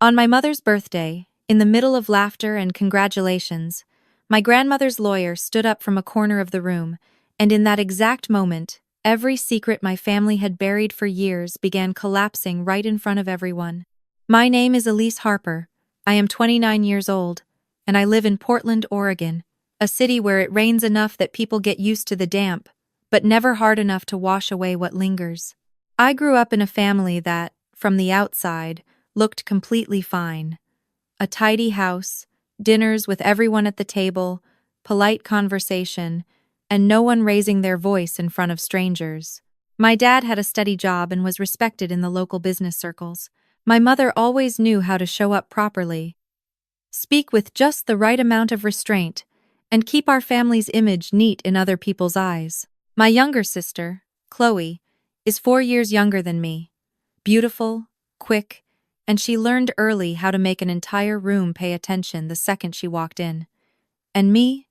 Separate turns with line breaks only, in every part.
On my mother's birthday, in the middle of laughter and congratulations, my grandmother's lawyer stood up from a corner of the room, and in that exact moment, every secret my family had buried for years began collapsing right in front of everyone. My name is Elise Harper. I am 29 years old, and I live in Portland, Oregon, a city where it rains enough that people get used to the damp, but never hard enough to wash away what lingers. I grew up in a family that, from the outside, looked completely fine. A tidy house, dinners with everyone at the table, polite conversation, and no one raising their voice in front of strangers. My dad had a steady job and was respected in the local business circles. My mother always knew how to show up properly, speak with just the right amount of restraint, and keep our family's image neat in other people's eyes. My younger sister, Chloe, is 4 years younger than me. Beautiful, quick, and she learned early how to make an entire room pay attention the second she walked in. And me?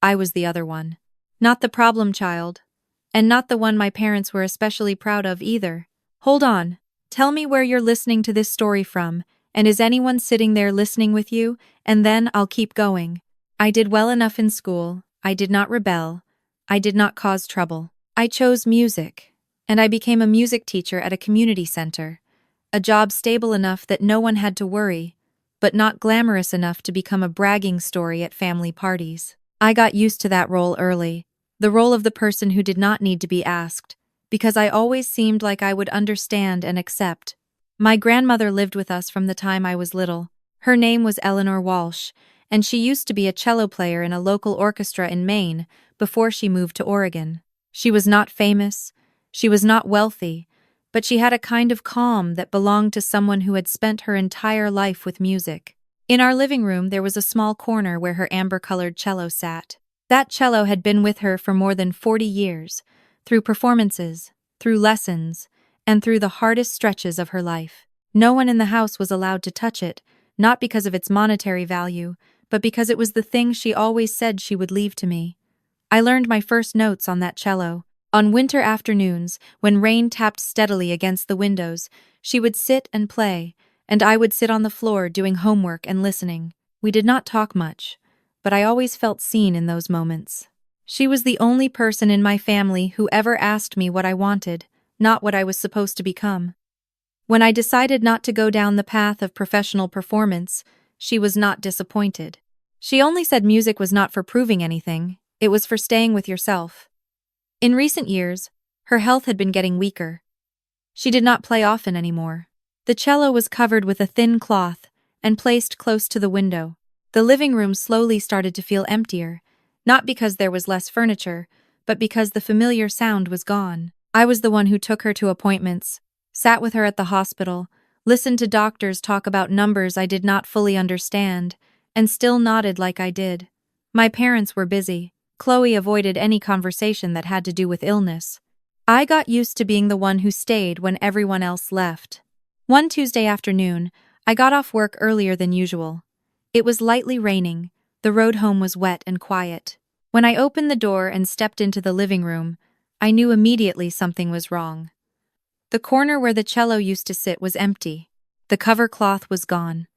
I was the other one. Not the problem child, and not the one my parents were especially proud of either. Hold on, tell me where you're listening to this story from, and is anyone sitting there listening with you, and then I'll keep going. I did well enough in school, I did not rebel, I did not cause trouble. I chose music, and I became a music teacher at a community center. A job stable enough that no one had to worry, but not glamorous enough to become a bragging story at family parties. I got used to that role early, the role of the person who did not need to be asked, because I always seemed like I would understand and accept. My grandmother lived with us from the time I was little. Her name was Eleanor Walsh, and she used to be a cello player in a local orchestra in Maine before she moved to Oregon. She was not famous, she was not wealthy, but she had a kind of calm that belonged to someone who had spent her entire life with music. In our living room there was a small corner where her amber-colored cello sat. That cello had been with her for more than 40 years, through performances, through lessons, and through the hardest stretches of her life. No one in the house was allowed to touch it, not because of its monetary value, but because it was the thing she always said she would leave to me. I learned my first notes on that cello. On winter afternoons, when rain tapped steadily against the windows, she would sit and play, and I would sit on the floor doing homework and listening. We did not talk much, but I always felt seen in those moments. She was the only person in my family who ever asked me what I wanted, not what I was supposed to become. When I decided not to go down the path of professional performance, she was not disappointed. She only said music was not for proving anything, it was for staying with yourself. In recent years, her health had been getting weaker. She did not play often anymore. The cello was covered with a thin cloth and placed close to the window. The living room slowly started to feel emptier, not because there was less furniture, but because the familiar sound was gone. I was the one who took her to appointments, sat with her at the hospital, listened to doctors talk about numbers I did not fully understand, and still nodded like I did. My parents were busy. Chloe avoided any conversation that had to do with illness. I got used to being the one who stayed when everyone else left. One Tuesday afternoon, I got off work earlier than usual. It was lightly raining. The road home was wet and quiet. When I opened the door and stepped into the living room, I knew immediately something was wrong. The corner where the cello used to sit was empty. The cover cloth was gone.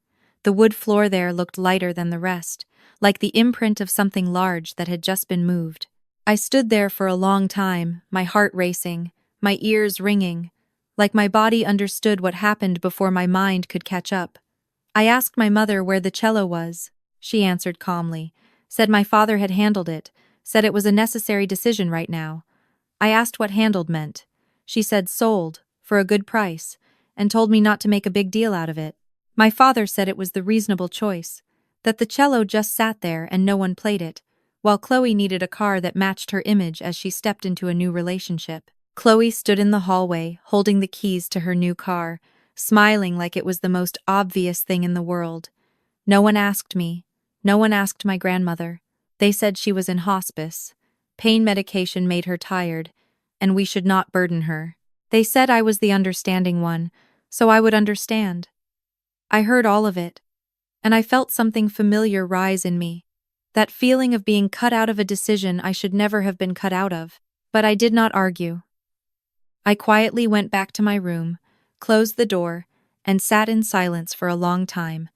The wood floor there looked lighter than the rest, like the imprint of something large that had just been moved. I stood there for a long time, my heart racing, my ears ringing, like my body understood what happened before my mind could catch up. I asked my mother where the cello was. She answered calmly, said my father had handled it, said it was a necessary decision right now. I asked what handled meant. She said sold, for a good price, and told me not to make a big deal out of it. My father said it was the reasonable choice, that the cello just sat there and no one played it, while Chloe needed a car that matched her image as she stepped into a new relationship. Chloe stood in the hallway, holding the keys to her new car, smiling like it was the most obvious thing in the world. No one asked me. No one asked my grandmother. They said she was in hospice. Pain medication made her tired, and we should not burden her. They said I was the understanding one, so I would understand. I heard all of it, and I felt something familiar rise in me, that feeling of being cut out of a decision I should never have been cut out of. But I did not argue. I quietly went back to my room, closed the door, and sat in silence for a long time.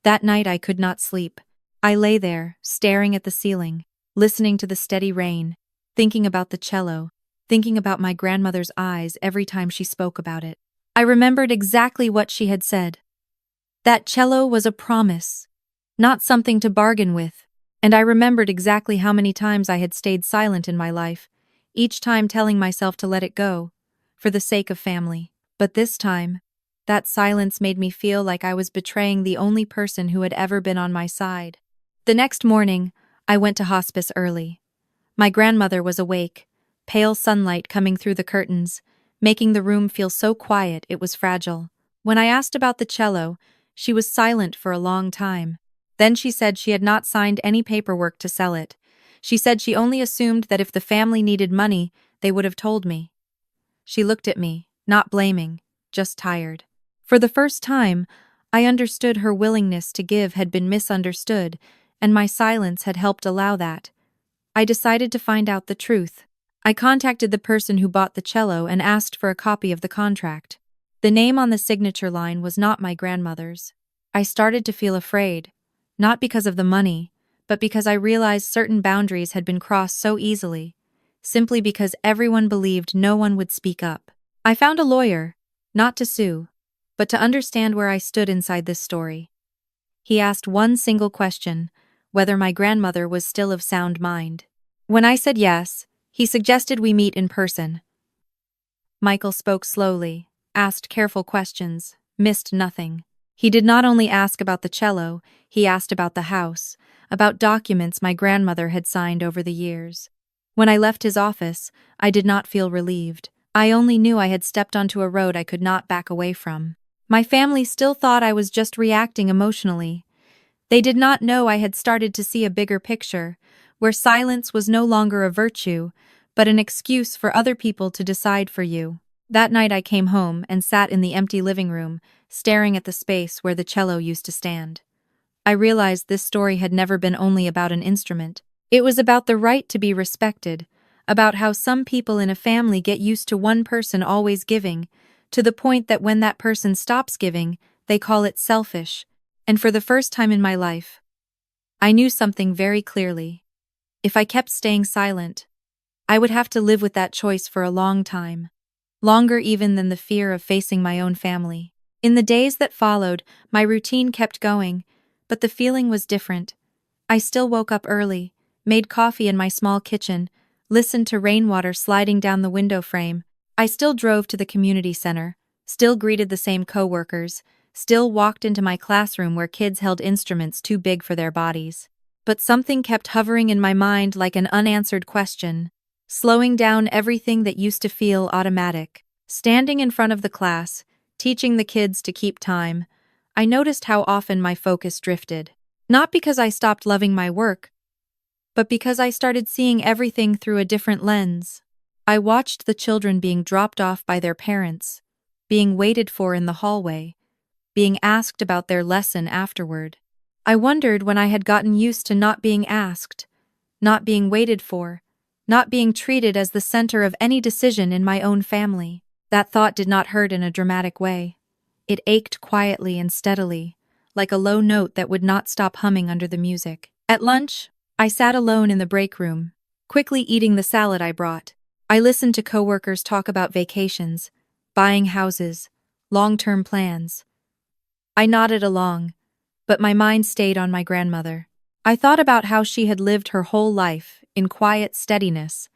That night I could not sleep. I lay there, staring at the ceiling, listening to the steady rain, thinking about the cello, thinking about my grandmother's eyes every time she spoke about it. I remembered exactly what she had said. That cello was a promise, not something to bargain with, and I remembered exactly how many times I had stayed silent in my life, each time telling myself to let it go, for the sake of family. But this time, that silence made me feel like I was betraying the only person who had ever been on my side. The next morning, I went to hospice early. My grandmother was awake, pale sunlight coming through the curtains, making the room feel so quiet it was fragile. When I asked about the cello, she was silent for a long time. Then she said she had not signed any paperwork to sell it. She said she only assumed that if the family needed money, they would have told me. She looked at me, not blaming, just tired. For the first time, I understood her willingness to give had been misunderstood, and my silence had helped allow that. I decided to find out the truth. I contacted the person who bought the cello and asked for a copy of the contract. The name on the signature line was not my grandmother's. I started to feel afraid, not because of the money, but because I realized certain boundaries had been crossed so easily, simply because everyone believed no one would speak up. I found a lawyer, not to sue, but to understand where I stood inside this story. He asked one single question: whether my grandmother was still of sound mind. When I said yes, he suggested we meet in person. Michael spoke slowly, asked careful questions, missed nothing. He did not only ask about the cello, he asked about the house, about documents my grandmother had signed over the years. When I left his office, I did not feel relieved. I only knew I had stepped onto a road I could not back away from. My family still thought I was just reacting emotionally. They did not know I had started to see a bigger picture, where silence was no longer a virtue, but an excuse for other people to decide for you. That night I came home and sat in the empty living room, staring at the space where the cello used to stand. I realized this story had never been only about an instrument. It was about the right to be respected, about how some people in a family get used to one person always giving, to the point that when that person stops giving, they call it selfish. And for the first time in my life, I knew something very clearly. If I kept staying silent, I would have to live with that choice for a long time, longer even than the fear of facing my own family. In the days that followed, my routine kept going, but the feeling was different. I still woke up early, made coffee in my small kitchen, listened to rainwater sliding down the window frame. I still drove to the community center, still greeted the same coworkers, still walked into my classroom where kids held instruments too big for their bodies. But something kept hovering in my mind like an unanswered question, slowing down everything that used to feel automatic. Standing in front of the class, teaching the kids to keep time, I noticed how often my focus drifted. Not because I stopped loving my work, but because I started seeing everything through a different lens. I watched the children being dropped off by their parents, being waited for in the hallway, being asked about their lesson afterward. I wondered when I had gotten used to not being asked, not being waited for, not being treated as the center of any decision in my own family. That thought did not hurt in a dramatic way. It ached quietly and steadily, like a low note that would not stop humming under the music. At lunch, I sat alone in the break room, quickly eating the salad I brought. I listened to coworkers talk about vacations, buying houses, long-term plans. I nodded along, but my mind stayed on my grandmother. I thought about how she had lived her whole life in quiet steadiness,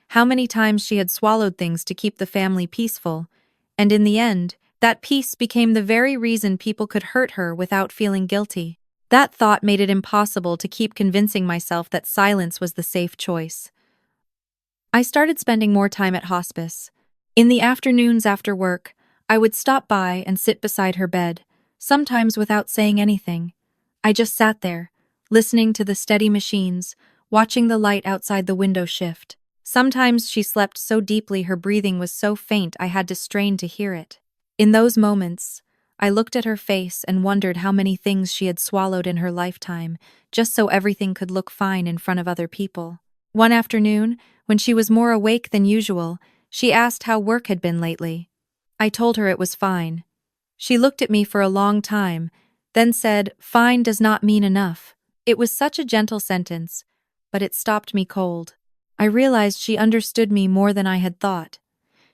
how many times she had swallowed things to keep the family peaceful, and in the end, that peace became the very reason people could hurt her without feeling guilty. That thought made it impossible to keep convincing myself that silence was the safe choice. I started spending more time at hospice. In the afternoons after work, I would stop by and sit beside her bed, sometimes without saying anything. I just sat there, listening to the steady machines, watching the light outside the window shift. Sometimes she slept so deeply her breathing was so faint I had to strain to hear it. In those moments, I looked at her face and wondered how many things she had swallowed in her lifetime, just so everything could look fine in front of other people. One afternoon, when she was more awake than usual, she asked how work had been lately. I told her it was fine. She looked at me for a long time, then said, "Fine does not mean enough." It was such a gentle sentence, but it stopped me cold. I realized she understood me more than I had thought.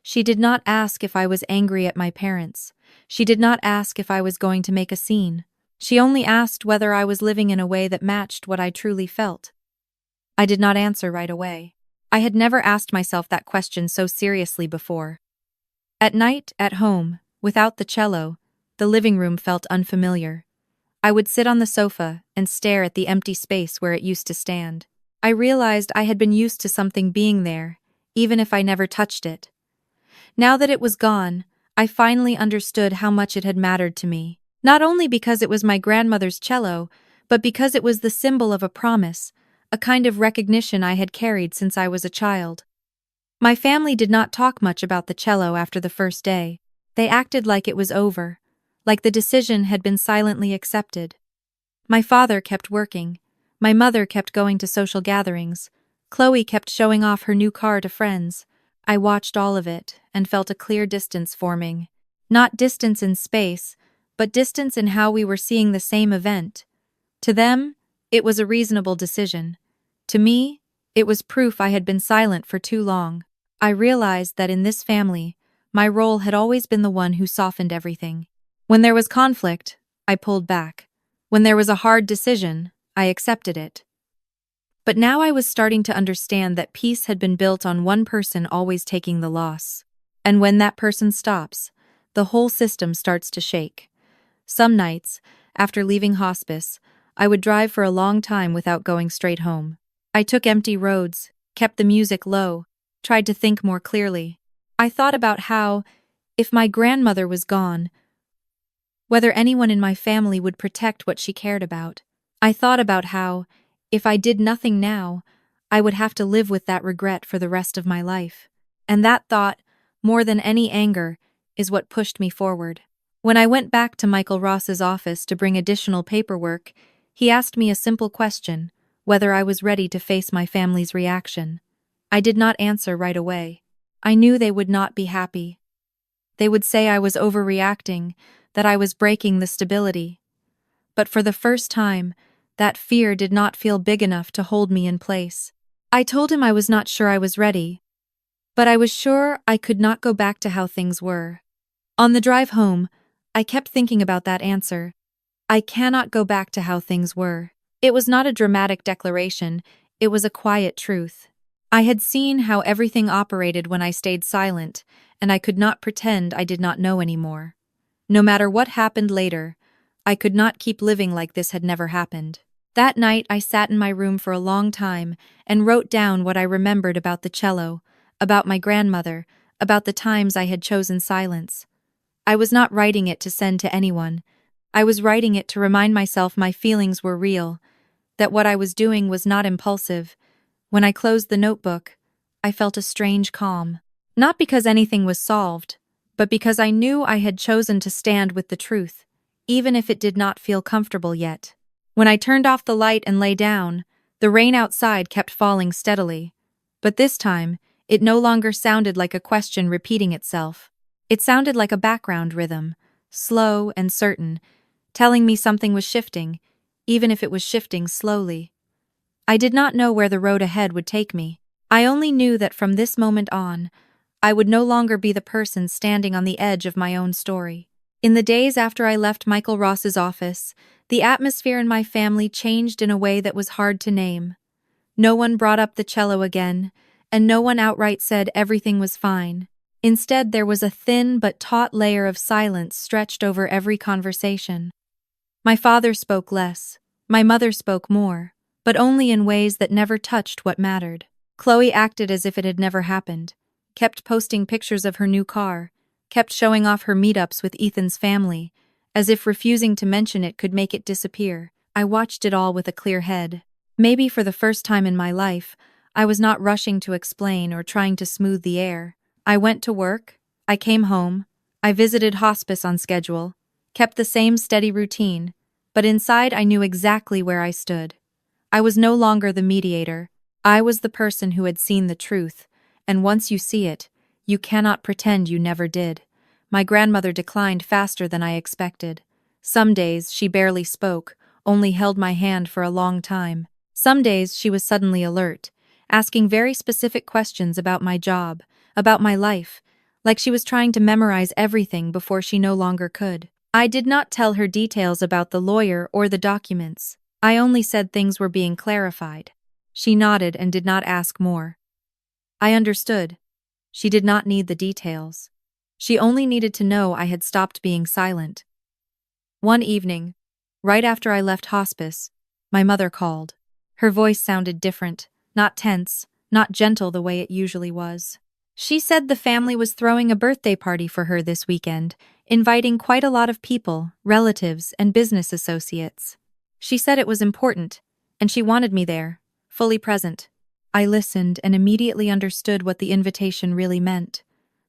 She did not ask if I was angry at my parents. She did not ask if I was going to make a scene. She only asked whether I was living in a way that matched what I truly felt. I did not answer right away. I had never asked myself that question so seriously before. At night, at home, without the cello, the living room felt unfamiliar. I would sit on the sofa and stare at the empty space where it used to stand. I realized I had been used to something being there, even if I never touched it. Now that it was gone, I finally understood how much it had mattered to me. Not only because it was my grandmother's cello, but because it was the symbol of a promise, a kind of recognition I had carried since I was a child. My family did not talk much about the cello after the first day. They acted like it was over, like the decision had been silently accepted. My father kept working. My mother kept going to social gatherings. Chloe kept showing off her new car to friends. I watched all of it and felt a clear distance forming. Not distance in space, but distance in how we were seeing the same event. To them, it was a reasonable decision. To me, it was proof I had been silent for too long. I realized that in this family, my role had always been the one who softened everything. When there was conflict, I pulled back. When there was a hard decision, I accepted it. But now I was starting to understand that peace had been built on one person always taking the loss. And when that person stops, the whole system starts to shake. Some nights, after leaving hospice, I would drive for a long time without going straight home. I took empty roads, kept the music low, tried to think more clearly. I thought about how, if my grandmother was gone, whether anyone in my family would protect what she cared about. I thought about how, if I did nothing now, I would have to live with that regret for the rest of my life. And that thought, more than any anger, is what pushed me forward. When I went back to Michael Ross's office to bring additional paperwork, he asked me a simple question, whether I was ready to face my family's reaction. I did not answer right away. I knew they would not be happy. They would say I was overreacting, that I was breaking the stability. But for the first time, that fear did not feel big enough to hold me in place. I told him I was not sure I was ready, but I was sure I could not go back to how things were. On the drive home, I kept thinking about that answer. I cannot go back to how things were. It was not a dramatic declaration, it was a quiet truth. I had seen how everything operated when I stayed silent, and I could not pretend I did not know anymore. No matter what happened later, I could not keep living like this had never happened. That night I sat in my room for a long time and wrote down what I remembered about the cello, about my grandmother, about the times I had chosen silence. I was not writing it to send to anyone. I was writing it to remind myself my feelings were real, that what I was doing was not impulsive. When I closed the notebook, I felt a strange calm. Not because anything was solved, but because I knew I had chosen to stand with the truth, even if it did not feel comfortable yet. When I turned off the light and lay down, the rain outside kept falling steadily. But this time, it no longer sounded like a question repeating itself. It sounded like a background rhythm, slow and certain, telling me something was shifting, even if it was shifting slowly. I did not know where the road ahead would take me. I only knew that from this moment on, I would no longer be the person standing on the edge of my own story. In the days after I left Michael Ross's office, the atmosphere in my family changed in a way that was hard to name. No one brought up the cello again, and no one outright said everything was fine. Instead, there was a thin but taut layer of silence stretched over every conversation. My father spoke less. My mother spoke more, but only in ways that never touched what mattered. Chloe acted as if it had never happened, kept posting pictures of her new car, kept showing off her meetups with Ethan's family, as if refusing to mention it could make it disappear. I watched it all with a clear head. Maybe for the first time in my life, I was not rushing to explain or trying to smooth the air. I went to work, I came home, I visited hospice on schedule, kept the same steady routine, but inside I knew exactly where I stood. I was no longer the mediator. I was the person who had seen the truth, and once you see it, you cannot pretend you never did. My grandmother declined faster than I expected. Some days she barely spoke, only held my hand for a long time. Some days she was suddenly alert, asking very specific questions about my job, about my life, like she was trying to memorize everything before she no longer could. I did not tell her details about the lawyer or the documents. I only said things were being clarified. She nodded and did not ask more. I understood. She did not need the details. She only needed to know I had stopped being silent. One evening, right after I left hospice, my mother called. Her voice sounded different, not tense, not gentle the way it usually was. She said the family was throwing a birthday party for her this weekend, inviting quite a lot of people, relatives, and business associates. She said it was important, and she wanted me there, fully present. I listened and immediately understood what the invitation really meant.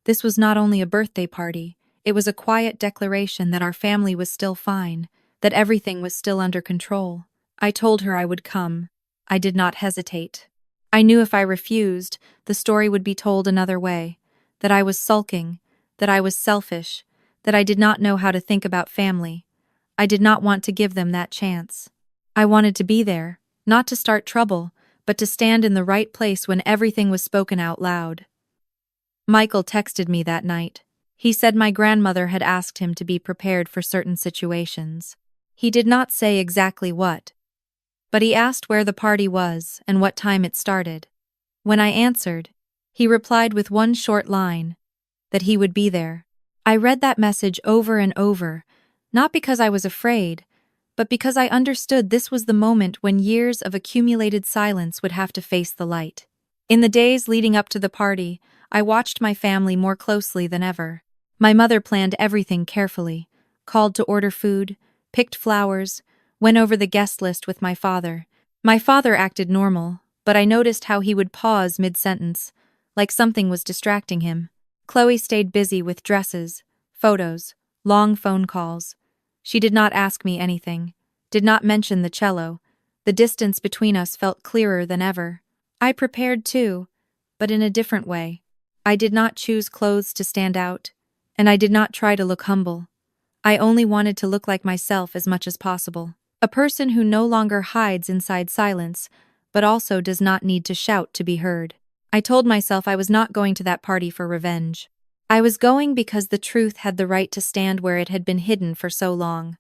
This was not only a birthday party, it was a quiet declaration that our family was still fine, that everything was still under control. I told her I would come. I did not hesitate. I knew if I refused, the story would be told another way, that I was sulking, that I was selfish, that I did not know how to think about family. I did not want to give them that chance. I wanted to be there, not to start trouble, but to stand in the right place when everything was spoken out loud. Michael texted me that night. He said my grandmother had asked him to be prepared for certain situations. He did not say exactly what, but he asked where the party was and what time it started. When I answered, he replied with one short line, that he would be there. I read that message over and over, not because I was afraid, but because I understood this was the moment when years of accumulated silence would have to face the light. In the days leading up to the party, I watched my family more closely than ever. My mother planned everything carefully, called to order food, picked flowers, went over the guest list with my father. My father acted normal, but I noticed how he would pause mid-sentence, like something was distracting him. Chloe stayed busy with dresses, photos, long phone calls. She did not ask me anything, did not mention the cello. The distance between us felt clearer than ever. I prepared too, but in a different way. I did not choose clothes to stand out, and I did not try to look humble. I only wanted to look like myself as much as possible. A person who no longer hides inside silence, but also does not need to shout to be heard. I told myself I was not going to that party for revenge. I was going because the truth had the right to stand where it had been hidden for so long.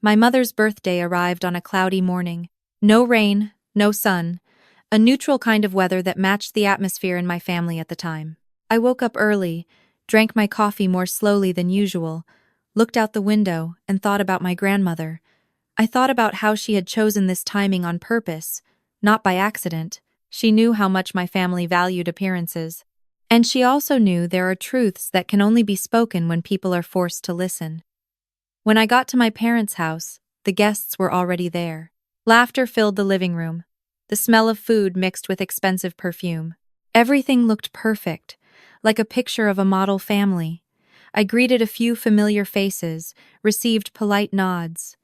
My mother's birthday arrived on a cloudy morning. No rain, no sun, a neutral kind of weather that matched the atmosphere in my family at the time. I woke up early, drank my coffee more slowly than usual, looked out the window, and thought about my grandmother. I thought about how she had chosen this timing on purpose, not by accident. She knew how much my family valued appearances. And she also knew there are truths that can only be spoken when people are forced to listen. When I got to my parents' house, the guests were already there. Laughter filled the living room, the smell of food mixed with expensive perfume. Everything looked perfect, like a picture of a model family. I greeted a few familiar faces, received polite nods.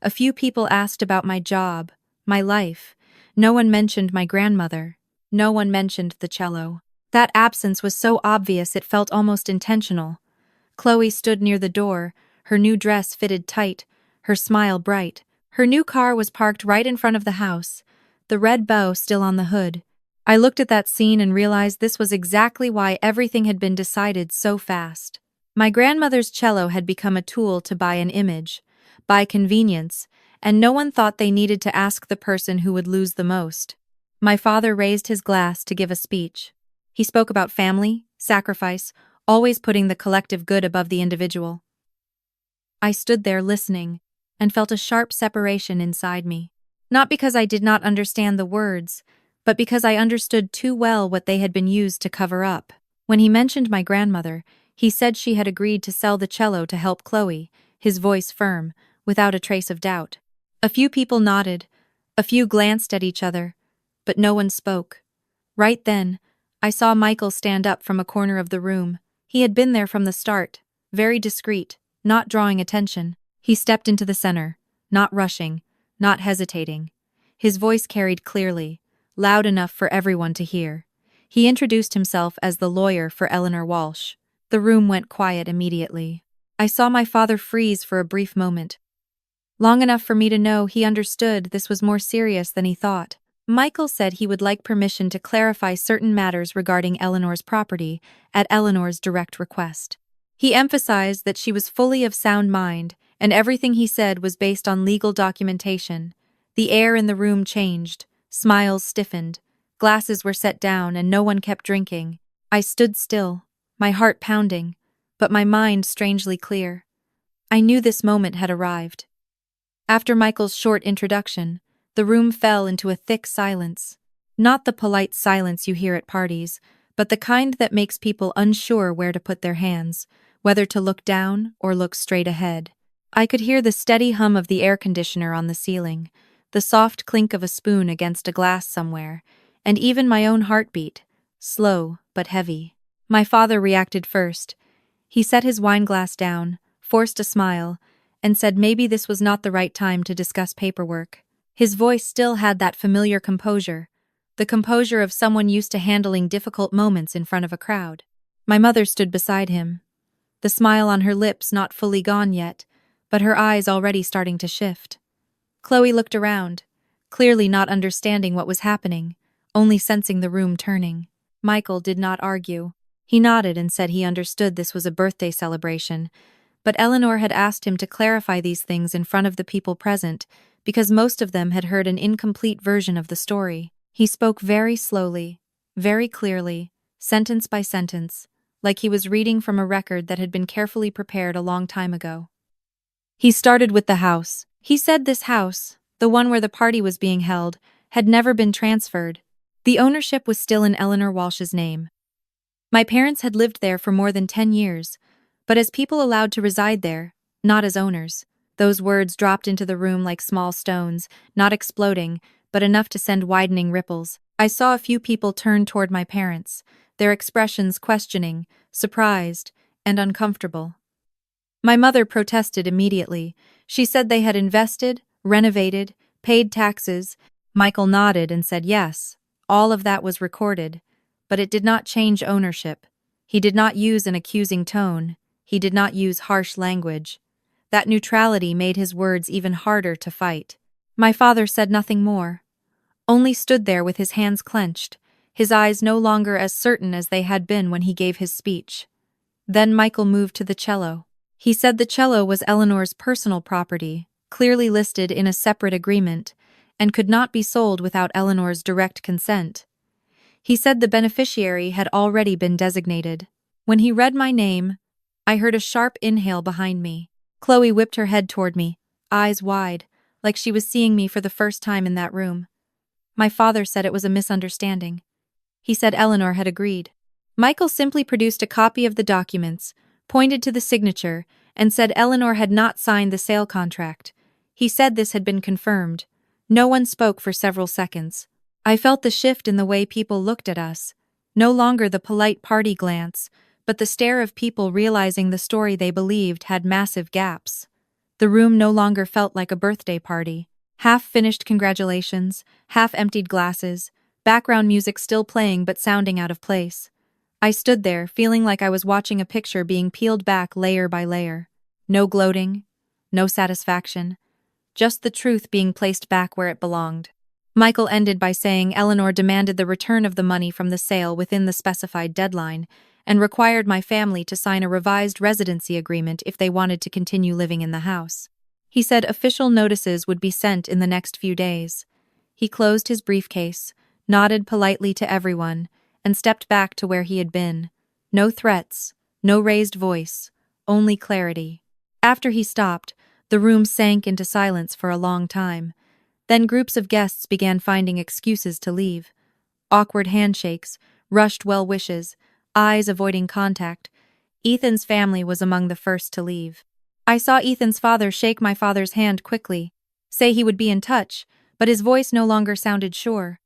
A few people asked about my job, my life. No one mentioned my grandmother. No one mentioned the cello. That absence was so obvious it felt almost intentional. Chloe stood near the door, her new dress fitted tight, her smile bright. Her new car was parked right in front of the house, the red bow still on the hood. I looked at that scene and realized this was exactly why everything had been decided so fast. My grandmother's cello had become a tool to buy an image, buy convenience, and no one thought they needed to ask the person who would lose the most. My father raised his glass to give a speech. He spoke about family, sacrifice, always putting the collective good above the individual. I stood there listening, and felt a sharp separation inside me. Not because I did not understand the words, but because I understood too well what they had been used to cover up. When he mentioned my grandmother, he said she had agreed to sell the cello to help Chloe, his voice firm, without a trace of doubt. A few people nodded, a few glanced at each other, but no one spoke. Right then, I saw Michael stand up from a corner of the room. He had been there from the start, very discreet, not drawing attention. He stepped into the center, not rushing, not hesitating. His voice carried clearly, loud enough for everyone to hear. He introduced himself as the lawyer for Eleanor Walsh. The room went quiet immediately. I saw my father freeze for a brief moment, long enough for me to know he understood this was more serious than he thought. Michael said he would like permission to clarify certain matters regarding Eleanor's property at Eleanor's direct request. He emphasized that she was fully of sound mind, and everything he said was based on legal documentation. The air in the room changed, smiles stiffened, glasses were set down, and no one kept drinking. I stood still, my heart pounding, but my mind strangely clear. I knew this moment had arrived. After Michael's short introduction, the room fell into a thick silence. Not the polite silence you hear at parties, but the kind that makes people unsure where to put their hands, whether to look down or look straight ahead. I could hear the steady hum of the air conditioner on the ceiling, the soft clink of a spoon against a glass somewhere, and even my own heartbeat, slow but heavy. My father reacted first. He set his wine glass down, forced a smile, and said maybe this was not the right time to discuss paperwork. His voice still had that familiar composure, the composure of someone used to handling difficult moments in front of a crowd. My mother stood beside him, the smile on her lips not fully gone yet, but her eyes already starting to shift. Chloe looked around, clearly not understanding what was happening, only sensing the room turning. Michael did not argue. He nodded and said he understood this was a birthday celebration, but Eleanor had asked him to clarify these things in front of the people present because most of them had heard an incomplete version of the story. He spoke very slowly, very clearly, sentence by sentence, like he was reading from a record that had been carefully prepared a long time ago. He started with the house. He said this house, the one where the party was being held, had never been transferred. The ownership was still in Eleanor Walsh's name. My parents had lived there for more than 10 years, but as people allowed to reside there, not as owners. Those words dropped into the room like small stones, not exploding, but enough to send widening ripples. I saw a few people turn toward my parents, their expressions questioning, surprised, and uncomfortable. My mother protested immediately. She said they had invested, renovated, paid taxes. Michael nodded and said yes, all of that was recorded, but it did not change ownership. He did not use an accusing tone. He did not use harsh language. That neutrality made his words even harder to fight. My father said nothing more, only stood there with his hands clenched, his eyes no longer as certain as they had been when he gave his speech. Then Michael moved to the cello. He said the cello was Eleanor's personal property, clearly listed in a separate agreement, and could not be sold without Eleanor's direct consent. He said the beneficiary had already been designated. When he read my name, I heard a sharp inhale behind me. Chloe whipped her head toward me, eyes wide, like she was seeing me for the first time in that room. My father said it was a misunderstanding. He said Eleanor had agreed. Michael simply produced a copy of the documents, pointed to the signature, and said Eleanor had not signed the sale contract. He said this had been confirmed. No one spoke for several seconds. I felt the shift in the way people looked at us. No longer the polite party glance, but the stare of people realizing the story they believed had massive gaps. The room no longer felt like a birthday party. Half-finished congratulations, half-emptied glasses, background music still playing but sounding out of place. I stood there, feeling like I was watching a picture being peeled back layer by layer. No gloating, no satisfaction, just the truth being placed back where it belonged. Michael ended by saying Eleanor demanded the return of the money from the sale within the specified deadline and required my family to sign a revised residency agreement if they wanted to continue living in the house. He said official notices would be sent in the next few days. He closed his briefcase, nodded politely to everyone, and stepped back to where he had been. No threats, no raised voice, only clarity. After he stopped, the room sank into silence for a long time. Then groups of guests began finding excuses to leave. Awkward handshakes, rushed well wishes, eyes avoiding contact. Ethan's family was among the first to leave. I saw Ethan's father shake my father's hand quickly, say he would be in touch, but his voice no longer sounded sure.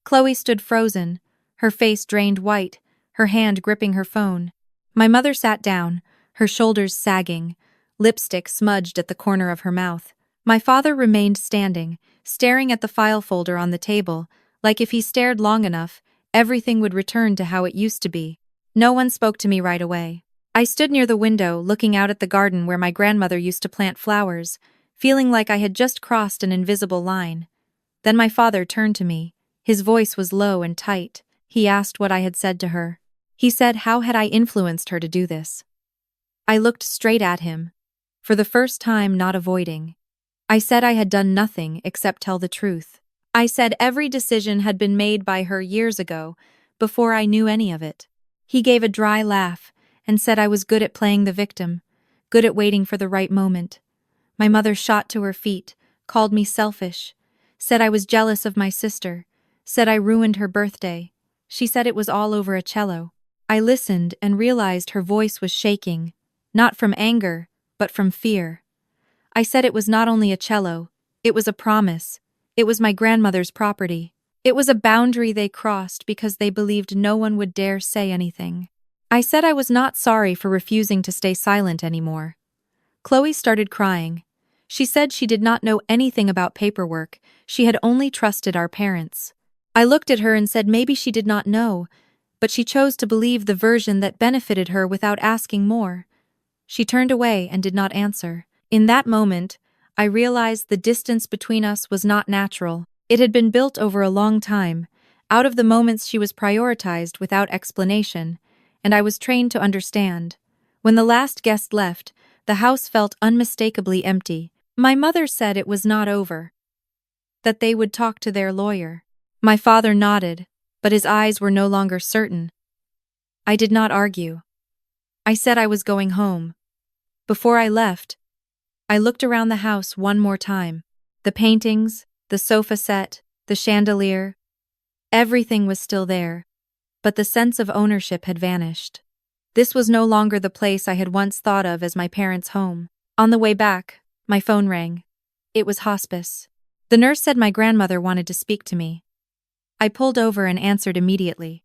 Chloe stood frozen, her face drained white, her hand gripping her phone. My mother sat down, her shoulders sagging, lipstick smudged at the corner of her mouth. My father remained standing, staring at the file folder on the table, like if he stared long enough, everything would return to how it used to be. No one spoke to me right away. I stood near the window, looking out at the garden where my grandmother used to plant flowers, feeling like I had just crossed an invisible line. Then my father turned to me. His voice was low and tight. He asked what I had said to her. He said, how had I influenced her to do this? I looked straight at him, for the first time not avoiding. I said I had done nothing except tell the truth. I said every decision had been made by her years ago, before I knew any of it. He gave a dry laugh and said I was good at playing the victim, good at waiting for the right moment. My mother shot to her feet, called me selfish, said I was jealous of my sister, said I ruined her birthday. She said it was all over a cello. I listened and realized her voice was shaking, not from anger, but from fear. I said it was not only a cello, it was a promise. It was my grandmother's property. It was a boundary they crossed because they believed no one would dare say anything. I said I was not sorry for refusing to stay silent anymore. Chloe started crying. She said she did not know anything about paperwork, she had only trusted our parents. I looked at her and said maybe she did not know, but she chose to believe the version that benefited her without asking more. She turned away and did not answer. In that moment, I realized the distance between us was not natural. It had been built over a long time, out of the moments she was prioritized without explanation, and I was trained to understand. When the last guest left, the house felt unmistakably empty. My mother said it was not over, that they would talk to their lawyer. My father nodded, but his eyes were no longer certain. I did not argue. I said I was going home. Before I left, I looked around the house one more time. The paintings, the sofa set, the chandelier, everything was still there, but the sense of ownership had vanished. This was no longer the place I had once thought of as my parents' home. On the way back, my phone rang. It was hospice. The nurse said my grandmother wanted to speak to me. I pulled over and answered immediately.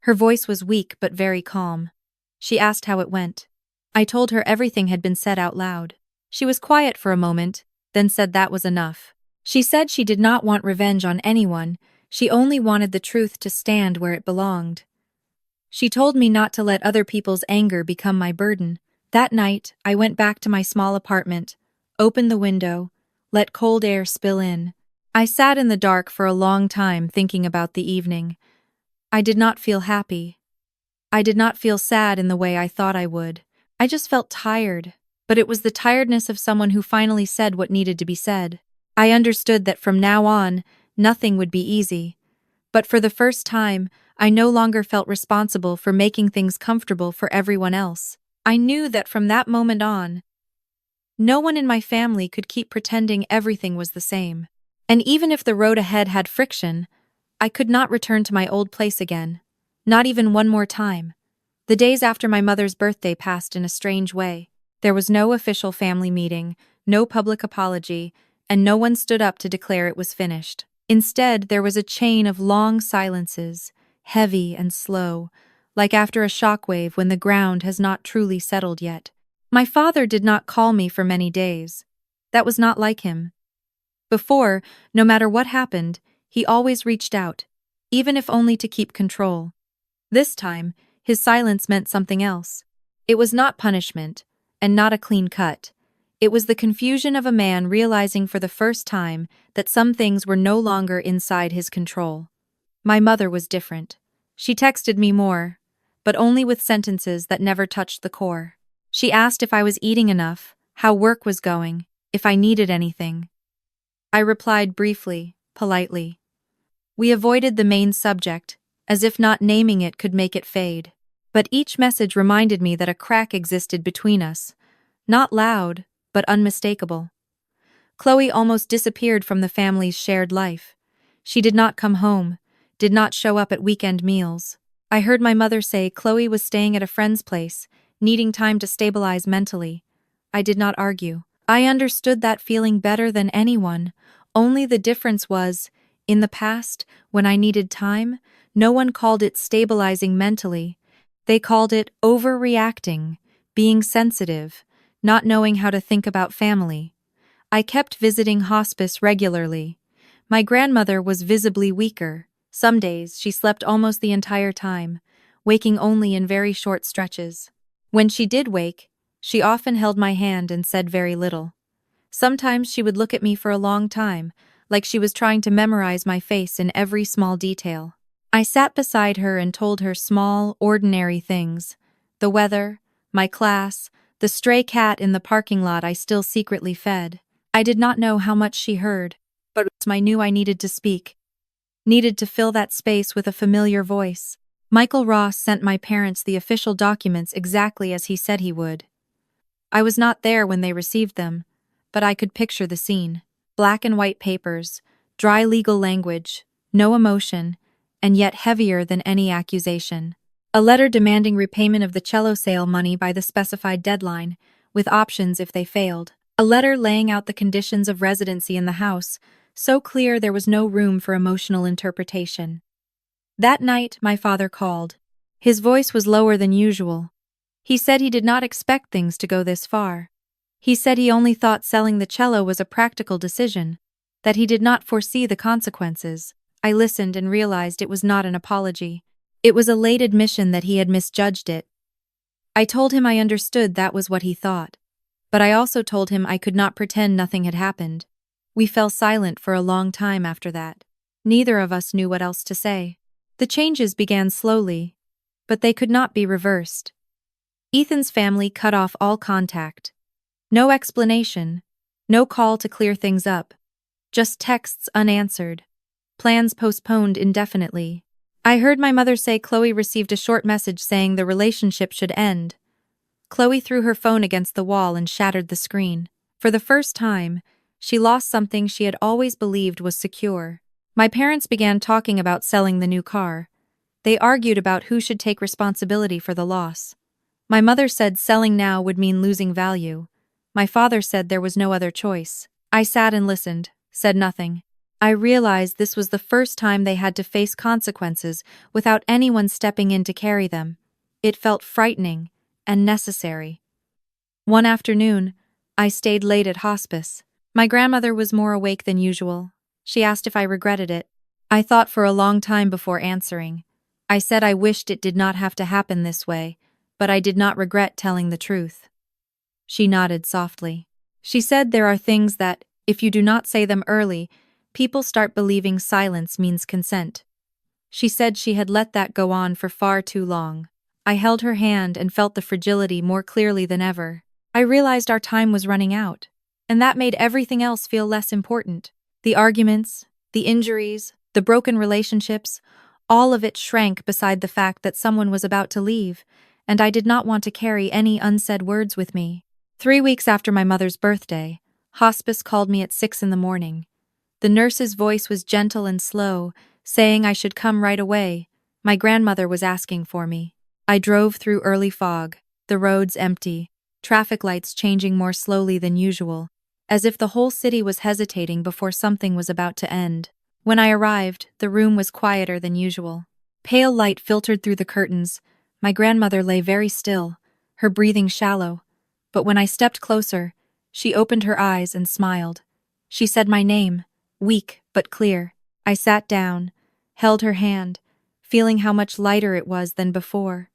Her voice was weak but very calm. She asked how it went. I told her everything had been said out loud. She was quiet for a moment, then said that was enough. She said she did not want revenge on anyone, she only wanted the truth to stand where it belonged. She told me not to let other people's anger become my burden. That night, I went back to my small apartment, opened the window, let cold air spill in. I sat in the dark for a long time thinking about the evening. I did not feel happy. I did not feel sad in the way I thought I would. I just felt tired, but it was the tiredness of someone who finally said what needed to be said. I understood that from now on, nothing would be easy. But for the first time, I no longer felt responsible for making things comfortable for everyone else. I knew that from that moment on, no one in my family could keep pretending everything was the same. And even if the road ahead had friction, I could not return to my old place again. Not even one more time. The days after my mother's birthday passed in a strange way. There was no official family meeting, no public apology, and no one stood up to declare it was finished. Instead, there was a chain of long silences, heavy and slow, like after a shockwave when the ground has not truly settled yet. My father did not call me for many days. That was not like him. Before, no matter what happened, he always reached out, even if only to keep control. This time, his silence meant something else. It was not punishment, and not a clean cut. It was the confusion of a man realizing for the first time that some things were no longer inside his control. My mother was different. She texted me more, but only with sentences that never touched the core. She asked if I was eating enough, how work was going, if I needed anything. I replied briefly, politely. We avoided the main subject, as if not naming it could make it fade. But each message reminded me that a crack existed between us. Not loud, but unmistakable. Chloe almost disappeared from the family's shared life. She did not come home, did not show up at weekend meals. I heard my mother say Chloe was staying at a friend's place, needing time to stabilize mentally. I did not argue. I understood that feeling better than anyone. Only the difference was, in the past, when I needed time, no one called it stabilizing mentally. They called it overreacting, being sensitive, not knowing how to think about family. I kept visiting hospice regularly. My grandmother was visibly weaker. Some days she slept almost the entire time, waking only in very short stretches. When she did wake, she often held my hand and said very little. Sometimes she would look at me for a long time, like she was trying to memorize my face in every small detail. I sat beside her and told her small, ordinary things. The weather, my class, the stray cat in the parking lot I still secretly fed. I did not know how much she heard, but I knew I needed to speak. Needed to fill that space with a familiar voice. Michael Ross sent my parents the official documents exactly as he said he would. I was not there when they received them, but I could picture the scene. Black and white papers, dry legal language, no emotion, and yet heavier than any accusation. A letter demanding repayment of the cello sale money by the specified deadline, with options if they failed. A letter laying out the conditions of residency in the house, so clear there was no room for emotional interpretation. That night, my father called. His voice was lower than usual. He said he did not expect things to go this far. He said he only thought selling the cello was a practical decision, that he did not foresee the consequences. I listened and realized it was not an apology. It was a late admission that he had misjudged it. I told him I understood that was what he thought, but I also told him I could not pretend nothing had happened. We fell silent for a long time after that. Neither of us knew what else to say. The changes began slowly, but they could not be reversed. Ethan's family cut off all contact. No explanation, no call to clear things up. Just texts unanswered. Plans postponed indefinitely. I heard my mother say Chloe received a short message saying the relationship should end. Chloe threw her phone against the wall and shattered the screen. For the first time, she lost something she had always believed was secure. My parents began talking about selling the new car. They argued about who should take responsibility for the loss. My mother said selling now would mean losing value. My father said there was no other choice. I sat and listened, said nothing. I realized this was the first time they had to face consequences without anyone stepping in to carry them. It felt frightening and necessary. One afternoon, I stayed late at hospice. My grandmother was more awake than usual. She asked if I regretted it. I thought for a long time before answering. I said I wished it did not have to happen this way, but I did not regret telling the truth. She nodded softly. She said there are things that, if you do not say them early, people start believing silence means consent. She said she had let that go on for far too long. I held her hand and felt the fragility more clearly than ever. I realized our time was running out, and that made everything else feel less important. The arguments, the injuries, the broken relationships, all of it shrank beside the fact that someone was about to leave, and I did not want to carry any unsaid words with me. 3 weeks after my mother's birthday, hospice called me at 6 a.m. The nurse's voice was gentle and slow, saying I should come right away. My grandmother was asking for me. I drove through early fog, the roads empty, traffic lights changing more slowly than usual, as if the whole city was hesitating before something was about to end. When I arrived, the room was quieter than usual. Pale light filtered through the curtains. My grandmother lay very still, her breathing shallow. But when I stepped closer, she opened her eyes and smiled. She said my name, weak but clear. I sat down, held her hand, feeling how much lighter it was than before.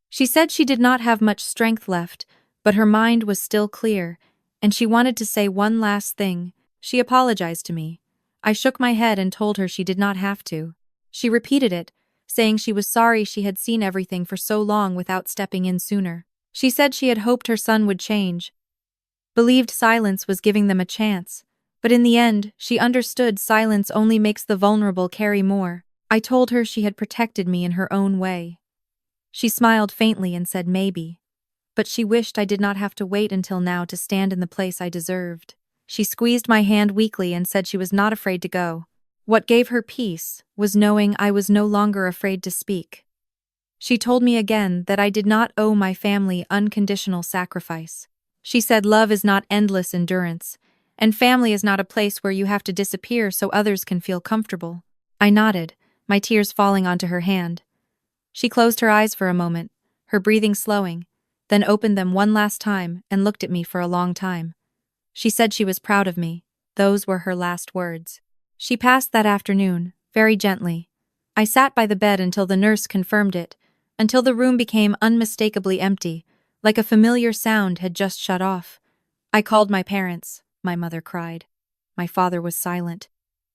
She said she did not have much strength left, but her mind was still clear, and she wanted to say one last thing. She apologized to me. I shook my head and told her she did not have to. She repeated it, saying she was sorry she had seen everything for so long without stepping in sooner. She said she had hoped her son would change, believed silence was giving them a chance, but in the end, she understood silence only makes the vulnerable carry more. I told her she had protected me in her own way. She smiled faintly and said maybe, but she wished I did not have to wait until now to stand in the place I deserved. She squeezed my hand weakly and said she was not afraid to go. What gave her peace was knowing I was no longer afraid to speak. She told me again that I did not owe my family unconditional sacrifice. She said love is not endless endurance, and family is not a place where you have to disappear so others can feel comfortable. I nodded, my tears falling onto her hand. She closed her eyes for a moment, her breathing slowing, then opened them one last time and looked at me for a long time. She said she was proud of me. Those were her last words. She passed that afternoon, very gently. I sat by the bed until the nurse confirmed it, until the room became unmistakably empty, like a familiar sound had just shut off. I called my parents, my mother cried. My father was silent.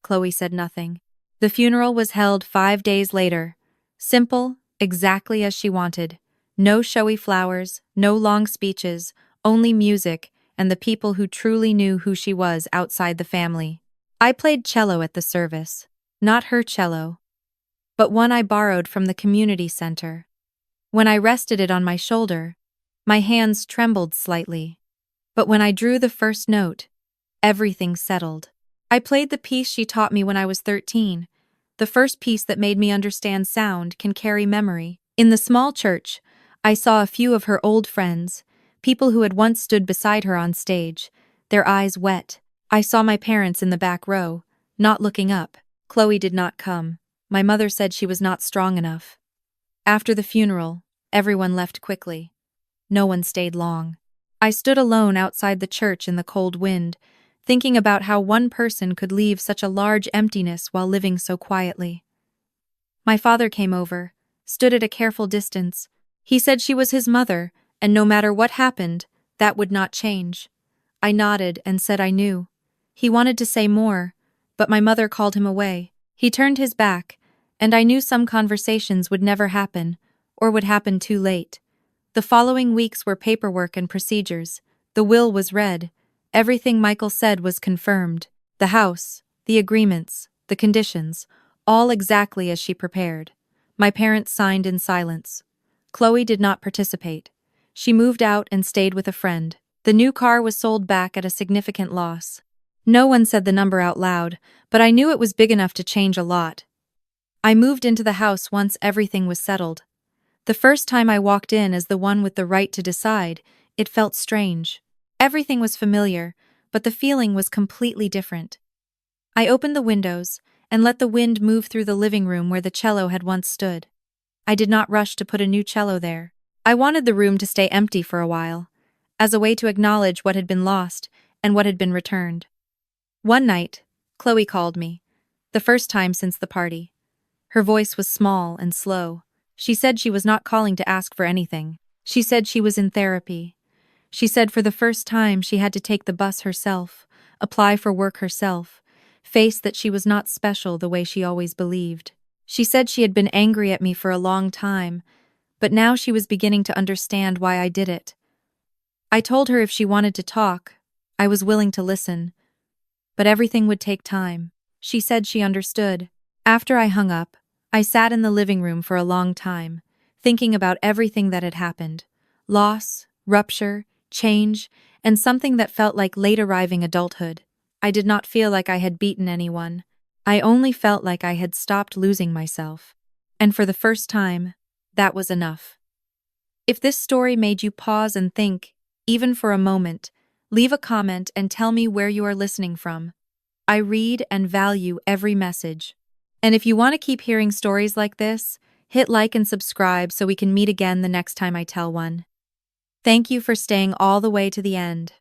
Chloe said nothing. The funeral was held 5 days later. Simple, exactly as she wanted. No showy flowers, no long speeches, only music and the people who truly knew who she was outside the family. I played cello at the service. Not her cello, but one I borrowed from the community center. When I rested it on my shoulder, my hands trembled slightly. But when I drew the first note, everything settled. I played the piece she taught me when I was 13. The first piece that made me understand sound can carry memory. In the small church, I saw a few of her old friends, people who had once stood beside her on stage, their eyes wet. I saw my parents in the back row, not looking up. Chloe did not come. My mother said she was not strong enough. After the funeral, everyone left quickly. No one stayed long. I stood alone outside the church in the cold wind, thinking about how one person could leave such a large emptiness while living so quietly. My father came over, stood at a careful distance. He said she was his mother, and no matter what happened, that would not change. I nodded and said I knew. He wanted to say more, but my mother called him away. He turned his back, and I knew some conversations would never happen, or would happen too late. The following weeks were paperwork and procedures. The will was read. Everything Michael said was confirmed. The house, the agreements, the conditions, all exactly as she prepared. My parents signed in silence. Chloe did not participate. She moved out and stayed with a friend. The new car was sold back at a significant loss. No one said the number out loud, but I knew it was big enough to change a lot. I moved into the house once everything was settled. The first time I walked in as the one with the right to decide, it felt strange. Everything was familiar, but the feeling was completely different. I opened the windows and let the wind move through the living room where the cello had once stood. I did not rush to put a new cello there. I wanted the room to stay empty for a while, as a way to acknowledge what had been lost and what had been returned. One night, Chloe called me, the first time since the party. Her voice was small and slow. She said she was not calling to ask for anything. She said she was in therapy. She said for the first time she had to take the bus herself, apply for work herself, face that she was not special the way she always believed. She said she had been angry at me for a long time, but now she was beginning to understand why I did it. I told her if she wanted to talk, I was willing to listen, but everything would take time. She said she understood. After I hung up, I sat in the living room for a long time, thinking about everything that had happened. Loss, rupture, change, and something that felt like late-arriving adulthood. I did not feel like I had beaten anyone. I only felt like I had stopped losing myself. And for the first time, that was enough. If this story made you pause and think, even for a moment, leave a comment and tell me where you are listening from. I read and value every message. And if you want to keep hearing stories like this, hit like and subscribe so we can meet again the next time I tell one. Thank you for staying all the way to the end.